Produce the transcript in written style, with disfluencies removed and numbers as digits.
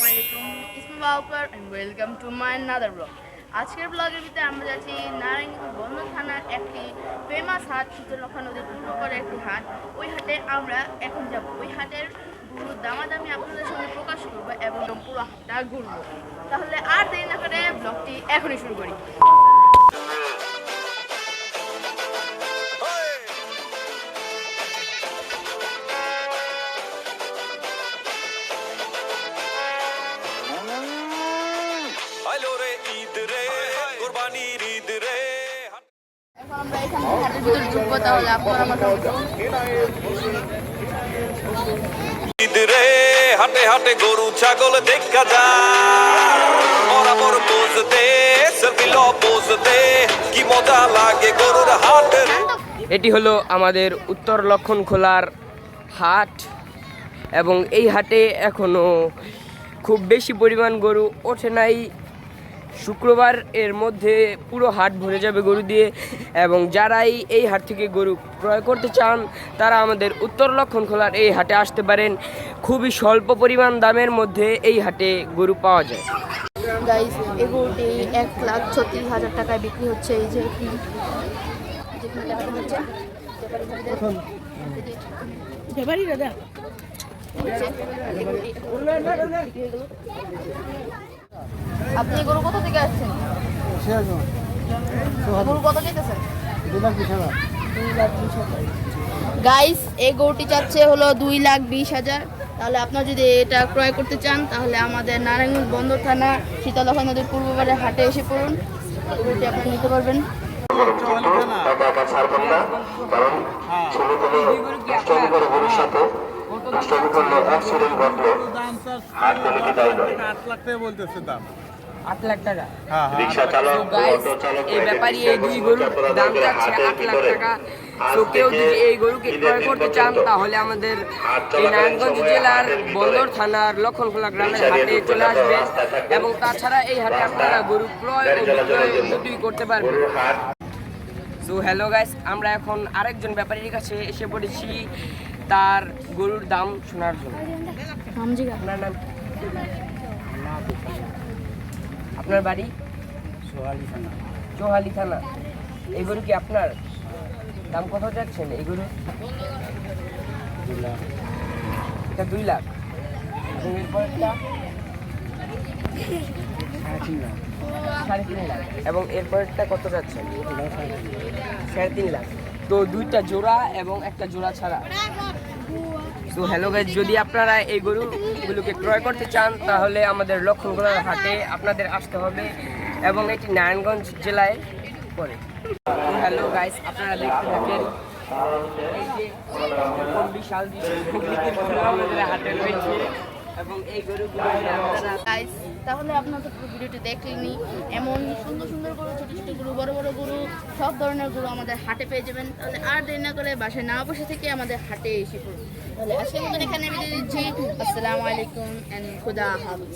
আলাইকুম, ইসমি বাউকার and welcome to my another blog. আজকের ব্লগের ভিতরে আমরা যাচ্ছি নারায়ণগঞ্জ বন্দর থানার একটি ফেমাস হাট, শীতলক্ষা নদীর পূর্ব করে একটি হাট। ওই হাটে আমরা এখন যাব। ওই হাটের পুরো দামাদামি আপনাদের সঙ্গে প্রকাশ করবো এবং পুরো হাটটা ঘুরবো। তাহলে আর দেরি না করে ব্লগটি এখনই শুরু করি। আমরা এখান থেকে হাটের ভিতরে ঢুকবো, তাহলে আপনারা আমার হাটে হাটে গরু ছাগল দেখা যায়, বরাবর পোজ দে সেলফি লো পোজ দে, কি মজা লাগে গরুর হাটে। এটি হলো আমাদের উত্তর লক্ষণখোলার হাট এবং এই হাটে এখনো খুব বেশি পরিমাণ গরু ওঠে নাই। শুক্রবার এর মধ্যে পুরো হাট ভরে যাবে গরু দিয়ে, এবং যারাই এই হাট থেকে গরু ক্রয় করতে চান তারা আমাদের উত্তর লক্ষণখোলার এই হাটে আসতে পারেন। খুবই স্বল্প পরিমাণ দামের মধ্যে এই হাটে গরু পাওয়া যায়। গাইস, এই গরুটি 1,36,000 টাকায় বিক্রি হচ্ছে। এই যে আপনি গরু কোথা থেকে আসছেন? গরু কত দিতেছেন? 2,20,000। গাইস, এই গরুটি চাচ্ছে হলো 2,20,000। তাহলে আপনারা যদি এটা ক্রয় করতে চান তাহলে আমাদের নারায়ণগঞ্জ বন্দর থানা শীতলক্ষা নদীর পূর্ববারে হাটে এসে পড়ুন, গরুটি আপনি নিতে পারবেন। $8 লাখ টাকা। এই ব্যাপারী এই দুই গরুর দাম যাচ্ছে $8 লাখ টাকা। তো কেউ যদি এই গরুকে ক্রয় করতে চান তাহলে আমাদের এই নারায়ণগঞ্জ জেলার বন্দর থানার লক্ষণখোলা গ্রামের হাটে চলে আসবেন, এবং তাছাড়া এই হাটে আপনারা গরু ক্রয় ও বিক্রয় দুটোই করতে পারবেন। সো হ্যালো গাইস, আমরা এখন আরেকজন ব্যাপারীর কাছে এসে পড়েছি তার গরুর দাম শোনার জন্য। আপনার নাম? আপনার বাড়ি? চৌহালি থানা। এই গরু কি আপনার? দাম কত যাচ্ছেন এই গরু? এটা 2 লাখ। এবং এরপরটা 3.5 লাখ। এবং এরপরটা কত যাচ্ছে? 3.5 লাখ। তো দুইটা জোড়া এবং একটা জোড়া ছাড়া। তো হ্যালো গাইস, যদি আপনারা এই গরুগুলোকে ক্রয় করতে চান তাহলে আমাদের লক্ষণখোলার হাটে আপনাদের আসতে হবে, এবং এটি নারায়ণগঞ্জ জেলায় পড়ে। তো হ্যালো গাইস, আপনারা দেখতে থাকেন এই যে এরকম বিশাল আমাদের হাটে রয়েছে, এবং এই গরুগুলো গাইস, তাহলে আপনারা তো পুরো ভিডিওটি দেখলেনই। এমন সুন্দর সুন্দর গরু, ছোটো ছোটো গরু, বড় বড় গরু, সব ধরনের গরু আমাদের হাটে পেয়ে যাবেন। তাহলে আর দেরি না করে বাসায় না বসে থেকে আমাদের হাটে এসে পড়ুন। তাহলে আজকের মতন এখানে বিদায় দিচ্ছি। আসসালামু আলাইকুম এন্ড খুদা হাফেজ।